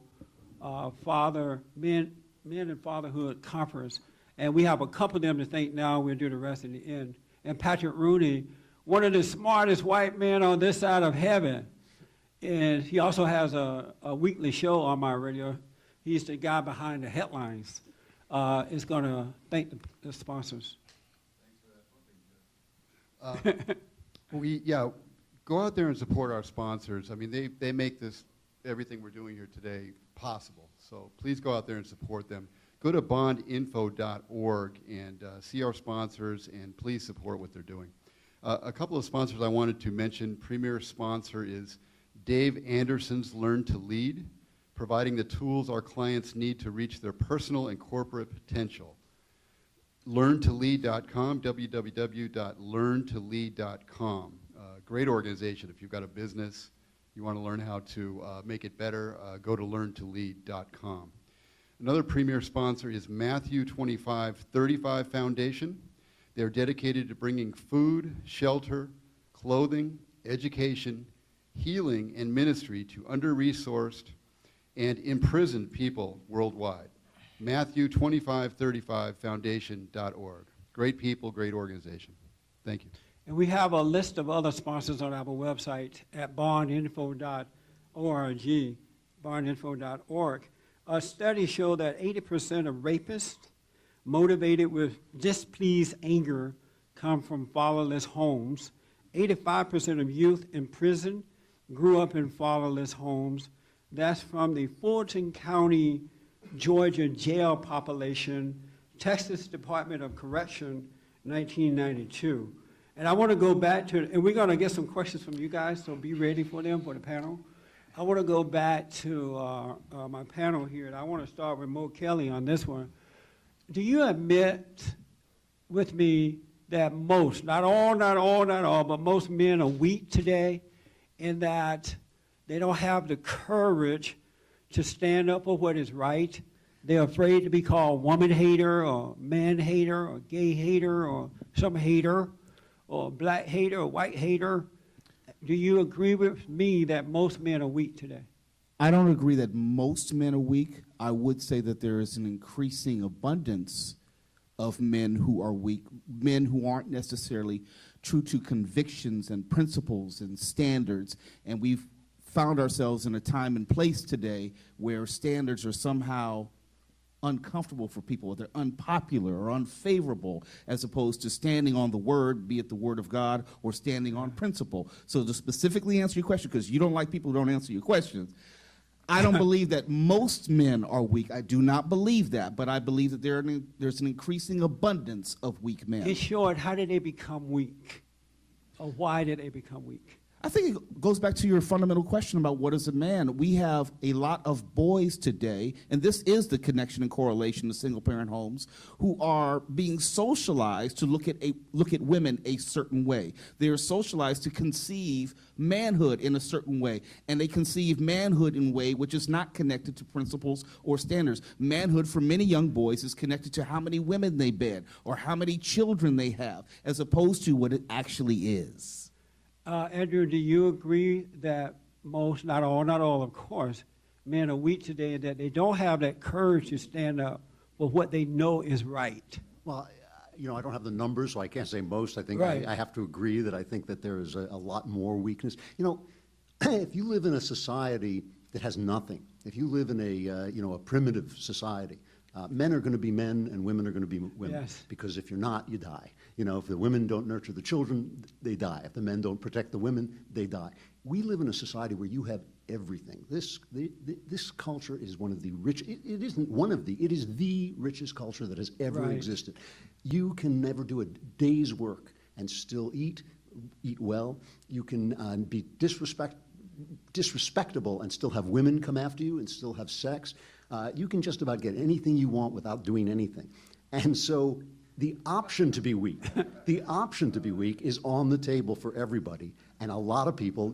[SPEAKER 3] Men and Fatherhood Conference. And we have a couple of them to thank now. We'll do the rest in the end. And Patrick Rooney, one of the smartest white men on this side of heaven. And he also has a weekly show on my radio. He's the guy behind the headlines. Is going to thank the sponsors.
[SPEAKER 11] Go out there and support our sponsors. I mean, they make this, everything we're doing here today, possible. So please go out there and support them. Go to bondinfo.org and see our sponsors, and please support what they're doing. A couple of sponsors I wanted to mention. Premier sponsor is Dave Anderson's Learn to Lead, providing the tools our clients need to reach their personal and corporate potential. LearnToLead.com, www.learntolead.com. Great organization. If you've got a business, you want to learn how to make it better, go to LearnToLead.com. Another premier sponsor is Matthew 2535 Foundation. They're dedicated to bringing food, shelter, clothing, education, healing, and ministry to under-resourced and imprisoned people worldwide. Matthew2535foundation.org. Great people, great organization. Thank you.
[SPEAKER 3] And we have a list of other sponsors on our website at bondinfo.org, bondinfo.org. A study showed that 80% of rapists motivated with displeased anger come from fatherless homes. 85% of youth in prison grew up in fatherless homes. That's from the Fulton County, Georgia jail population, Texas Department of Correction, 1992. And I want to go back to, and we're going to get some questions from you guys, so be ready for them for the panel. I want to go back to my panel here, and I want to start with Mo Kelly on this one. Do you admit with me that most, not all, but most men are weak today in that they don't have the courage to stand up for what is right? They're afraid to be called woman hater or man hater or gay hater or some hater or black hater or white hater. Do you agree with me that most men are weak today?
[SPEAKER 8] I don't agree that most men are weak. I would say that there is an increasing abundance of men who are weak, men who aren't necessarily true to convictions and principles and standards. And we've found ourselves in a time and place today where standards are somehow uncomfortable for people, they're unpopular or unfavorable, as opposed to standing on the word, be it the word of God, or standing on principle. So to specifically answer your question, because you don't like people who don't answer your questions, I don't believe that most men are weak. I do not believe that, but I believe that there's an increasing abundance of weak men.
[SPEAKER 3] In short, how did they become weak? Or why did they become weak?
[SPEAKER 8] I think it goes back to your fundamental question about what is a man. We have a lot of boys today, and this is the connection and correlation to single-parent homes, who are being socialized to look at women a certain way. They are socialized to conceive manhood in a certain way, and they conceive manhood in a way which is not connected to principles or standards. Manhood for many young boys is connected to how many women they bed or how many children they have, as opposed to what it actually is.
[SPEAKER 3] Andrew, do you agree that most, not all, of course, men are weak today, that they don't have that courage to stand up for what they know is right?
[SPEAKER 9] Well, I don't have the numbers, so I can't say most. I think
[SPEAKER 3] right.
[SPEAKER 9] I have to agree that I think that there is a lot more weakness. If you live in a society that has nothing, if you live in a primitive society, men are going to be men and women are going to be women.
[SPEAKER 3] Yes.
[SPEAKER 9] Because if you're not, you die. If the women don't nurture the children, they die. If the men don't protect the women, they die. We live in a society where you have everything. This culture is one of the rich. It isn't one of the. It is the richest culture that has ever
[SPEAKER 3] right.
[SPEAKER 9] existed. You can never do a day's work and still eat well. You can be disrespectable and still have women come after you and still have sex. You can just about get anything you want without doing anything. And so the option to be weak, is on the table for everybody. And a lot of people,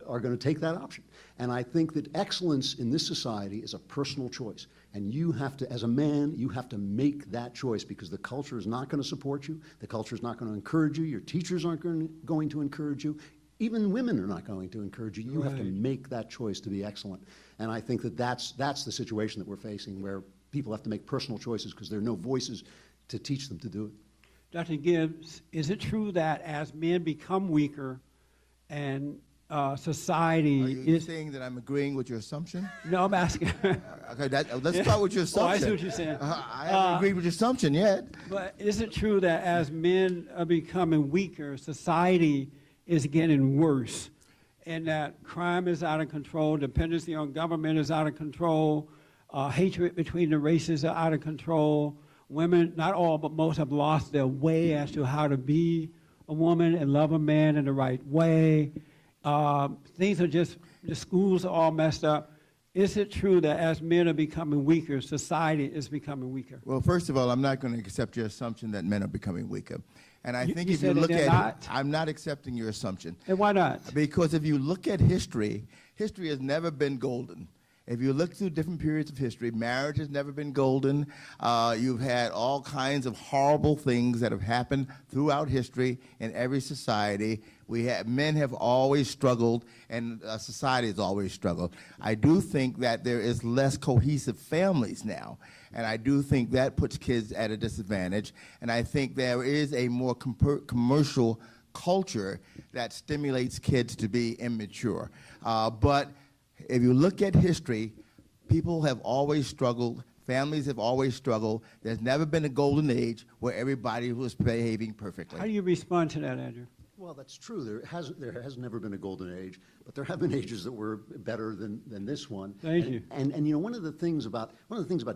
[SPEAKER 9] are going to take that option. And I think that excellence in this society is a personal choice. And you have to, as a man, you have to make that choice, because the culture is not going to support you. The culture is not going to encourage you. Your teachers aren't going to encourage you. Even women are not going to encourage you. You
[SPEAKER 3] right.
[SPEAKER 9] have to make that choice to be excellent. And I think that that's the situation that we're facing, where people have to make personal choices because there are no voices to teach them to do it.
[SPEAKER 3] Dr. Gibbs, is it true that as men become weaker and society
[SPEAKER 10] Are you saying that I'm agreeing with your assumption?
[SPEAKER 3] No, I'm asking.
[SPEAKER 10] Okay, let's start with your assumption.
[SPEAKER 3] Oh, I see what you're saying.
[SPEAKER 10] I haven't agreed with your assumption yet.
[SPEAKER 3] But is it true that as men are becoming weaker, society is getting worse, and that crime is out of control, dependency on government is out of control, hatred between the races are out of control, women, not all, but most, have lost their way as to how to be a woman and love a man in the right way. Things are just, the schools are all messed up. Is it true that as men are becoming weaker, society is becoming weaker?
[SPEAKER 10] Well, first of all, I'm not going to accept your assumption that men are becoming weaker. And I think
[SPEAKER 3] you
[SPEAKER 10] if you look at
[SPEAKER 3] not?
[SPEAKER 10] it, I'm not accepting your assumption.
[SPEAKER 3] And why not?
[SPEAKER 10] Because if you look at history, history has never been golden. If you look through different periods of history, marriage has never been golden. You've had all kinds of horrible things that have happened throughout history in every society. Men have always struggled, and society has always struggled. I do think that there is less cohesive families now, and I do think that puts kids at a disadvantage. And I think there is a more commercial culture that stimulates kids to be immature. But if you look at history, people have always struggled. Families have always struggled. There's never been a golden age where everybody was behaving perfectly.
[SPEAKER 3] How do you respond to that, Andrew?
[SPEAKER 9] Well, that's true. There has never been a golden age, but there have been ages that were better than this one.
[SPEAKER 3] Thank you.
[SPEAKER 9] And you know, one of the things about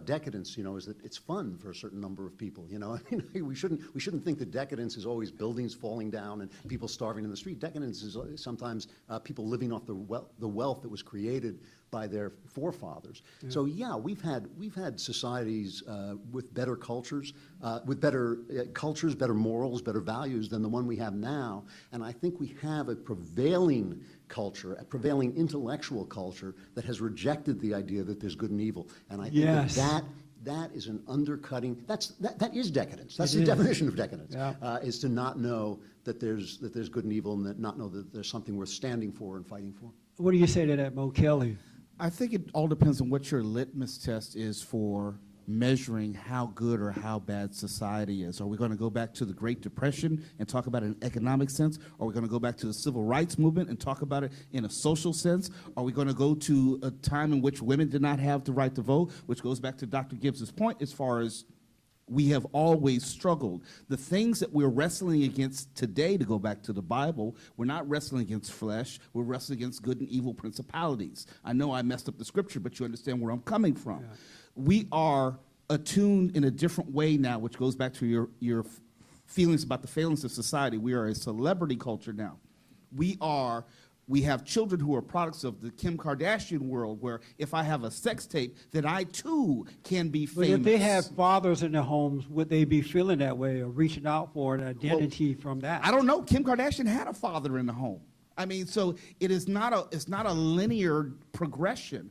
[SPEAKER 9] decadence, you know, is that it's fun for a certain number of people. You know, I mean, we shouldn't think that decadence is always buildings falling down and people starving in the street. Decadence is sometimes people living off the wealth that was created by their forefathers. Yeah. So yeah, we've had societies with better cultures, better morals, better values than the one we have now. And I think we have a prevailing culture, a prevailing intellectual culture that has rejected the idea that there's good and evil. And I think that is an undercutting. That is decadence. That's the definition of decadence. Yeah. Is to not know that there's good and evil, and not know that there's something worth standing for and fighting for.
[SPEAKER 3] What do you say to that, Mo Kelly?
[SPEAKER 8] I think it all depends on what your litmus test is for measuring how good or how bad society is. Are we going to go back to the Great Depression and talk about it in an economic sense? Are we going to go back to the Civil Rights Movement and talk about it in a social sense? Are we going to go to a time in which women did not have the right to vote, which goes back to Dr. Gibbs's point as far as we have always struggled. The things that we're wrestling against today, to go back to the Bible, we're not wrestling against flesh, we're wrestling against good and evil principalities. I know I messed up the scripture, but you understand where I'm coming from. Yeah. We are attuned in a different way now, which goes back to your feelings about the failings of society. We are a celebrity culture now. We have children who are products of the Kim Kardashian world, where if I have a sex tape, then I too can be famous.
[SPEAKER 3] But if they have fathers in their homes, would they be feeling that way or reaching out for an identity from that?
[SPEAKER 8] I don't know. Kim Kardashian had a father in the home. I mean, so it's not a linear progression.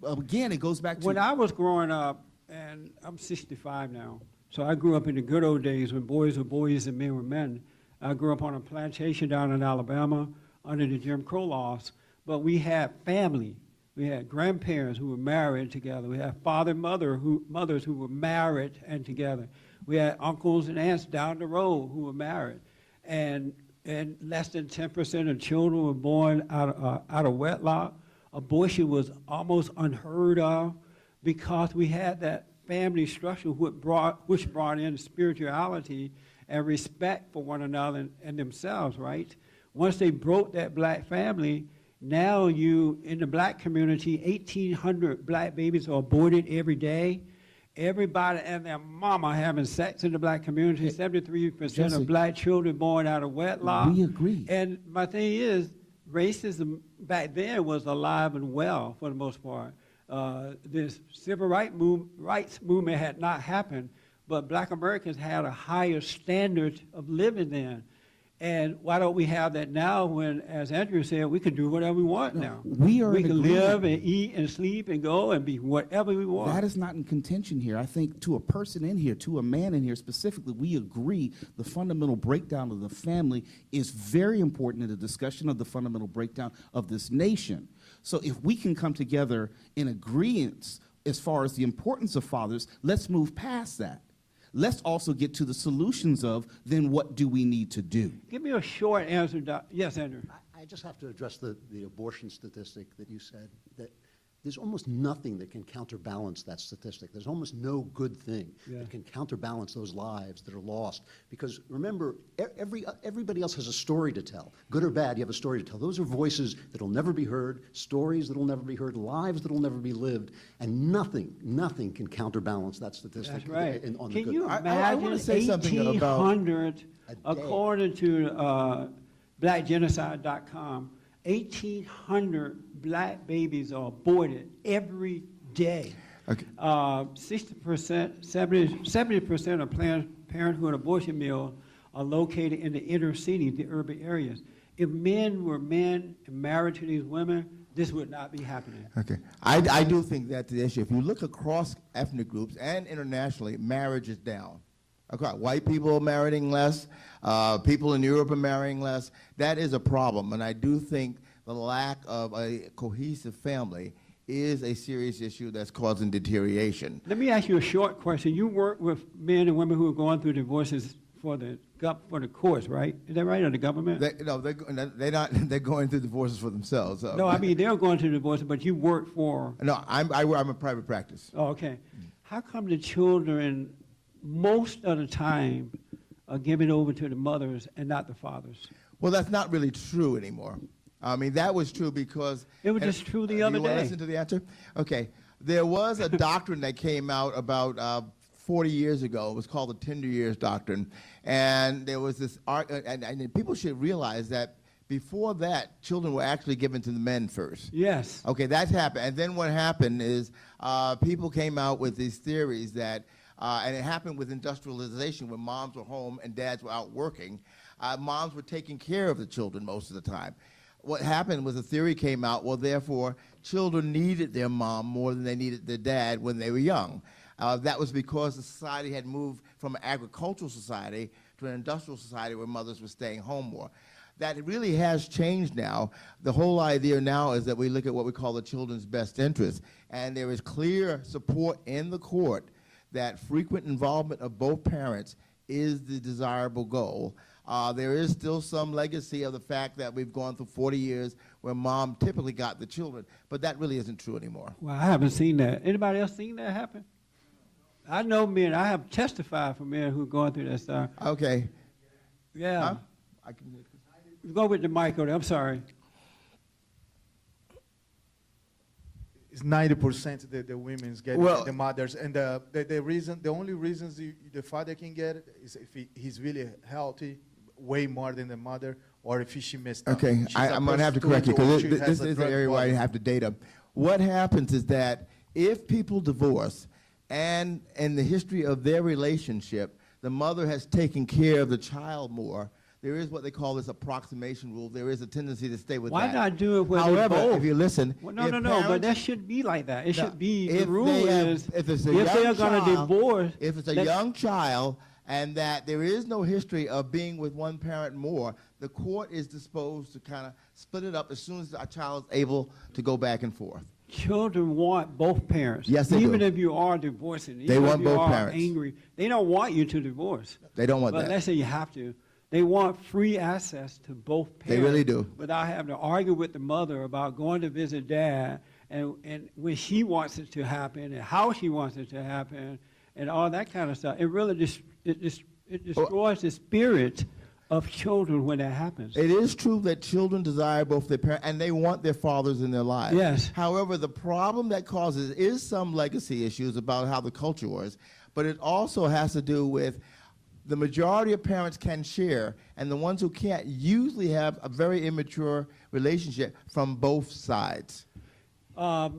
[SPEAKER 8] Again, it goes back to
[SPEAKER 3] when I was growing up, and I'm 65 now, so I grew up in the good old days when boys were boys and men were men. I grew up on a plantation down in Alabama under the Jim Crow laws, but we had family. We had grandparents who were married together. We had father and mothers who were married and together. We had uncles and aunts down the road who were married. And less than 10% of children were born out of wedlock. Abortion was almost unheard of because we had that family structure which brought in spirituality and respect for one another and themselves, right? Once they broke that black family, now in the black community, 1,800 black babies are aborted every day. Everybody and their mama having sex in the black community. 73% of black children born out of wedlock.
[SPEAKER 8] We agree.
[SPEAKER 3] And my thing is, racism back then was alive and well for the most part. This civil rights movement had not happened, but black Americans had a higher standard of living then. And why don't we have that now when, as Andrew said, we can do whatever we want now? We can live and eat and sleep and go and be whatever we want.
[SPEAKER 8] That is not in contention here. I think to a person in here, to a man in here specifically, we agree the fundamental breakdown of the family is very important in the discussion of the fundamental breakdown of this nation. So if we can come together in agreement as far as the importance of fathers, let's move past that. Let's also get to the solutions of, then what do we need to do?
[SPEAKER 3] Give me a short answer, Yes, Andrew.
[SPEAKER 9] I just have to address the abortion statistic that you said, that there's almost nothing that can counterbalance that statistic. There's almost no good thing that can counterbalance those lives that are lost. Because remember, everybody else has a story to tell. Good or bad, you have a story to tell. Those are voices that will never be heard, stories that will never be heard, lives that will never be lived, and nothing can counterbalance that statistic.
[SPEAKER 3] That's right.
[SPEAKER 9] On
[SPEAKER 3] can
[SPEAKER 9] the good.
[SPEAKER 3] you imagine
[SPEAKER 10] I want to say something about
[SPEAKER 3] 1,800, according to blackgenocide.com, 1,800 black babies are aborted every day.
[SPEAKER 10] Okay.
[SPEAKER 3] 70% of Planned Parenthood abortion mills are located in the inner city, the urban areas. If men were men and married to these women, this would not be happening.
[SPEAKER 10] Okay. I do think that's the issue. If you look across ethnic groups and internationally, marriage is down. Okay. White people are marrying less. People in Europe are marrying less. That is a problem, and I do think the lack of a cohesive family is a serious issue that's causing deterioration.
[SPEAKER 3] Let me ask you a short question. You work with men and women who are going through divorces for the courts, right? Is that right, or the government?
[SPEAKER 10] They're going through divorces for themselves. So.
[SPEAKER 3] No, I mean, they're going through divorces, but you work for...
[SPEAKER 10] No, I'm a private practice.
[SPEAKER 3] Oh, okay. How come the children, most of the time, give it over to the mothers and not the fathers.
[SPEAKER 10] Well, that's not really true anymore. I mean, that was true because...
[SPEAKER 3] It was just true the other
[SPEAKER 10] you want
[SPEAKER 3] day.
[SPEAKER 10] to listen to the answer? Okay. There was a doctrine that came out about 40 years ago. It was called the Tender Years Doctrine. And there was this... and people should realize that before that, children were actually given to the men first.
[SPEAKER 3] Yes.
[SPEAKER 10] Okay, that's happened. And then what happened is people came out with these theories that... and it happened with industrialization when moms were home and dads were out working. Moms were taking care of the children most of the time. What happened was a theory came out, well, therefore, children needed their mom more than they needed their dad when they were young. That was because the society had moved from an agricultural society to an industrial society where mothers were staying home more. That really has changed now. The whole idea now is that we look at what we call the children's best interest, and there is clear support in the court that frequent involvement of both parents is the desirable goal. There is still some legacy of the fact that we've gone through 40 years where mom typically got the children, but that really isn't true anymore.
[SPEAKER 3] Well, I haven't seen that. Anybody else seen that happen? I know men. I have testified for men who are going through that stuff.
[SPEAKER 10] Okay.
[SPEAKER 3] Yeah.
[SPEAKER 10] Huh?
[SPEAKER 3] Go with the mic over there. I'm sorry.
[SPEAKER 12] It's 90% the women's get
[SPEAKER 10] Well,
[SPEAKER 12] the mothers, and the only reasons the father can get it is if he's really healthy, way more than the mother, or if she missed out.
[SPEAKER 10] Okay, I'm going to have to correct you because this is the area where I have the data. What happens is that if people divorce and in the history of their relationship, the mother has taken care of the child more, there is what they call this approximation rule. There is a tendency to stay with
[SPEAKER 3] Why
[SPEAKER 10] that.
[SPEAKER 3] not do it when
[SPEAKER 10] However,
[SPEAKER 3] they both?
[SPEAKER 10] if you listen,
[SPEAKER 3] Well, no, but that shouldn't be like that. It should be, the
[SPEAKER 10] if
[SPEAKER 3] rule
[SPEAKER 10] they have-
[SPEAKER 3] is,
[SPEAKER 10] if it's a
[SPEAKER 3] if they
[SPEAKER 10] young
[SPEAKER 3] are going to
[SPEAKER 10] child-
[SPEAKER 3] divorce.
[SPEAKER 10] if it's a
[SPEAKER 3] let's-
[SPEAKER 10] young child and that there is no history of being with one parent more, the court is disposed to kind of split it up as soon as a child is able to go back and forth.
[SPEAKER 3] Children want both parents.
[SPEAKER 10] Yes, they
[SPEAKER 3] even
[SPEAKER 10] do.
[SPEAKER 3] if you are divorcing,
[SPEAKER 10] They
[SPEAKER 3] even
[SPEAKER 10] want
[SPEAKER 3] if you
[SPEAKER 10] both
[SPEAKER 3] are
[SPEAKER 10] parents.
[SPEAKER 3] angry, they don't want you to divorce.
[SPEAKER 10] They don't want
[SPEAKER 3] But
[SPEAKER 10] that.
[SPEAKER 3] let's say you have to. They want free access to both
[SPEAKER 10] They
[SPEAKER 3] parents.
[SPEAKER 10] really do.
[SPEAKER 3] Without having to argue with the mother about going to visit dad and when she wants it to happen and how she wants it to happen and all that kind of stuff. It really it destroys the spirit of children when that happens.
[SPEAKER 10] It is true that children desire both their parents, and they want their fathers in their lives.
[SPEAKER 3] Yes.
[SPEAKER 10] However, the problem that causes is some legacy issues about how the culture was, but it also has to do with the majority of parents can share, and the ones who can't usually have a very immature relationship from both sides.
[SPEAKER 3] A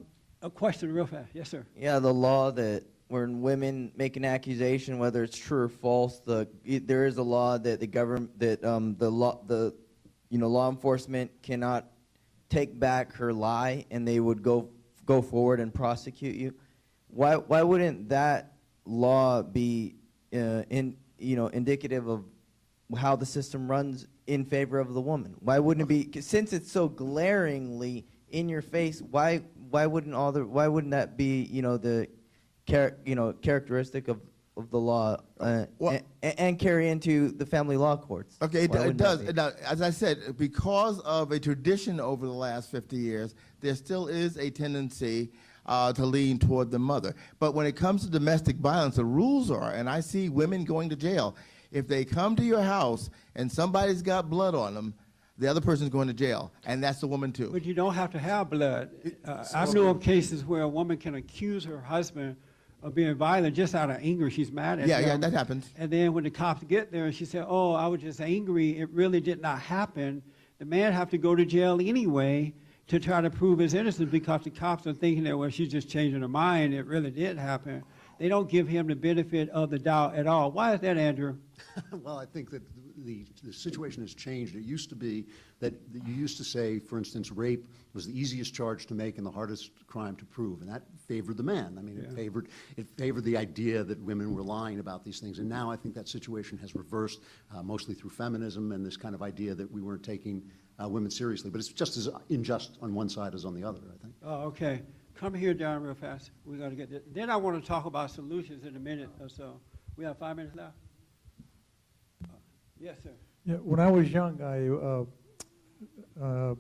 [SPEAKER 3] question real fast. Yes, sir.
[SPEAKER 13] Yeah, the law that when women make an accusation, whether it's true or false, there is a law that the government law enforcement cannot take back her lie, and they would go forward and prosecute you. Why wouldn't that law be indicative of how the system runs in favor of the woman? Why wouldn't it be, since it's so glaringly in your face? Why wouldn't that be the characteristic of the law and carry into the family law courts?
[SPEAKER 10] Okay,
[SPEAKER 13] Why
[SPEAKER 10] it
[SPEAKER 13] wouldn't
[SPEAKER 10] does.
[SPEAKER 13] that be?
[SPEAKER 10] Now, as I said, because of a tradition over the last 50 years, there still is a tendency to lean toward the mother. But when it comes to domestic violence, the rules are, and I see women going to jail, if they come to your house and somebody's got blood on them, the other person's going to jail, and that's the woman too.
[SPEAKER 3] But you don't have to have blood. I know of cases where a woman can accuse her husband of being violent just out of anger. She's mad at him.
[SPEAKER 10] Yeah, that happens.
[SPEAKER 3] And then when the cops get there and she said, oh, I was just angry, it really did not happen, the man have to go to jail anyway to try to prove his innocence because the cops are thinking that, well, she's just changing her mind. It really did happen. They don't give him the benefit of the doubt at all. Why is that, Andrew?
[SPEAKER 9] Well, I think that the situation has changed. It used to be that you used to say, for instance, rape was the easiest charge to make and the hardest crime to prove, and that favored the man. I mean, it favored the idea that women were lying about these things, and now I think that situation has reversed, mostly through feminism and this kind of idea that we weren't taking women seriously. But it's just as unjust on one side as on the other, I think.
[SPEAKER 3] Oh, okay. Come here, John, real fast. We got to get this. Then I want to talk about solutions in a minute or so. We have 5 minutes left. Yes, sir.
[SPEAKER 14] Yeah, when I was young,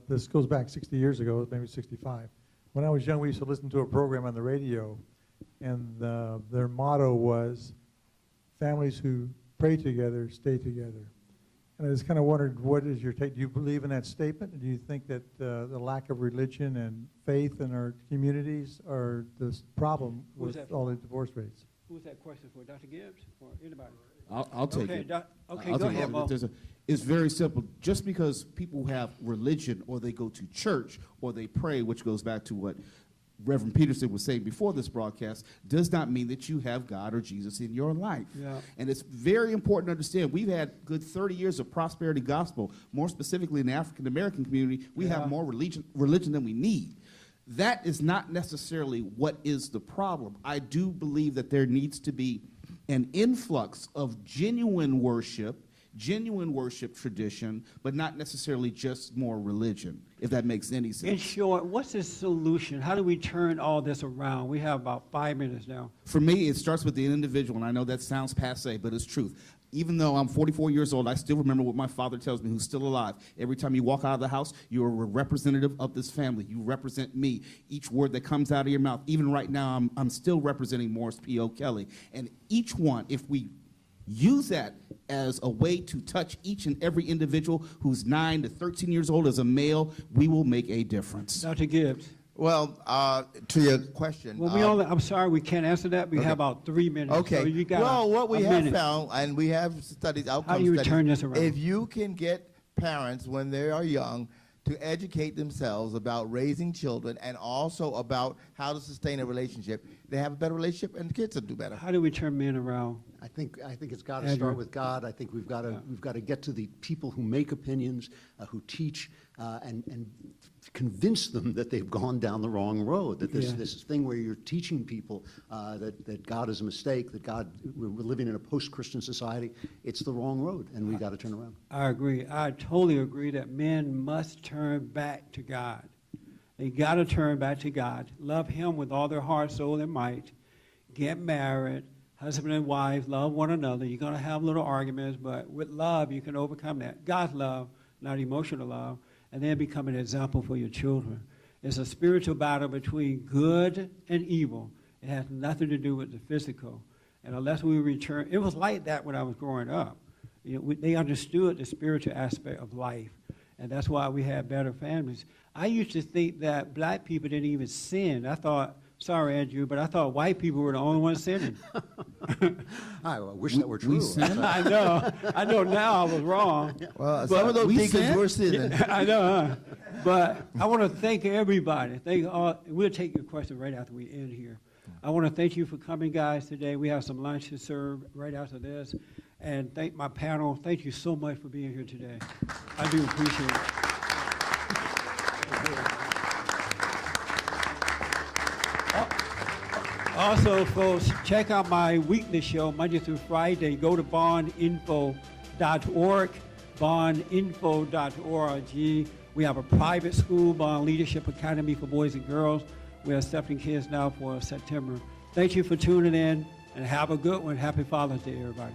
[SPEAKER 14] this goes back 60 years ago, maybe 65. When I was young, we used to listen to a program on the radio, and their motto was, families who pray together, stay together. And I just kind of wondered, what is your take? Do you believe in that statement? Do you think that the lack of religion and faith in our communities are the problem with all the divorce rates?
[SPEAKER 3] Who's that question for? Dr. Gibbs or anybody?
[SPEAKER 8] I'll take it.
[SPEAKER 3] Okay,
[SPEAKER 8] I'll
[SPEAKER 3] go
[SPEAKER 8] take
[SPEAKER 3] ahead,
[SPEAKER 8] it.
[SPEAKER 3] Mo.
[SPEAKER 8] It's very simple. Just because people have religion or they go to church or they pray, which goes back to what Reverend Peterson was saying before this broadcast, does not mean that you have God or Jesus in your life.
[SPEAKER 3] Yeah.
[SPEAKER 8] And it's very important to understand. We've had good 30 years of prosperity gospel. More specifically in the African American community, we have more religion than we need. That is not necessarily what is the problem. I do believe that there needs to be an influx of genuine worship tradition, but not necessarily just more religion, if that makes any sense.
[SPEAKER 3] In short, what's the solution? How do we turn all this around? We have about 5 minutes now.
[SPEAKER 8] For me, it starts with the individual, and I know that sounds passé, but it's truth. Even though I'm 44 years old, I still remember what my father tells me, who's still alive. Every time you walk out of the house, you're a representative of this family. You represent me. Each word that comes out of your mouth, even right now, I'm still representing Morris P.O. Kelly. And each one, if we use that as a way to touch each and every individual who's 9 to 13 years old as a male, we will make a difference.
[SPEAKER 3] Dr. Gibbs.
[SPEAKER 10] Well, to your question.
[SPEAKER 3] Well, I'm sorry, we can't answer that. We have about 3 minutes.
[SPEAKER 10] Okay.
[SPEAKER 3] So you got
[SPEAKER 10] what we
[SPEAKER 3] a
[SPEAKER 10] have
[SPEAKER 3] minute.
[SPEAKER 10] found, and we have studies, outcome
[SPEAKER 3] How do you
[SPEAKER 10] studies,
[SPEAKER 3] turn this around?
[SPEAKER 10] if you can get parents when they are young to educate themselves about raising children and also about how to sustain a relationship, they have a better relationship and the kids will do better.
[SPEAKER 3] How do we turn men around?
[SPEAKER 9] I think it's got to
[SPEAKER 3] Andrew.
[SPEAKER 9] start with God. I think we've got to get to the people who make opinions, who teach, and convince them that they've gone down the wrong road. That this thing where you're teaching people that God is a mistake, that we're living in a post-Christian society. It's the wrong road, and we've got to turn around.
[SPEAKER 3] I agree. I totally agree that men must turn back to God. They got to turn back to God. Love Him with all their heart, soul, and might. Get married. Husband and wife, love one another. You're going to have little arguments, but with love, you can overcome that. God's love, not emotional love, and then become an example for your children. It's a spiritual battle between good and evil. It has nothing to do with the physical. And unless we return, it was like that when I was growing up. They understood the spiritual aspect of life, and that's why we had better families. I used to think that black people didn't even sin. I thought, sorry, Andrew, but I thought white people were the only ones sinning.
[SPEAKER 9] I wish that were true.
[SPEAKER 3] I know now I was wrong.
[SPEAKER 10] Well, some of those deacons were sinning.
[SPEAKER 3] I know, huh? But I want to thank everybody. We'll take your question right after we end here. I want to thank you for coming, guys, today. We have some lunch to serve right after this. And thank my panel. Thank you so much for being here today. I do appreciate it. Also, folks, check out my weekly show, Monday through Friday. Go to bondinfo.org, bondinfo.org. We have a private school, Bond Leadership Academy for boys and girls. We're accepting kids now for September. Thank you for tuning in, and have a good one. Happy Father's Day, everybody.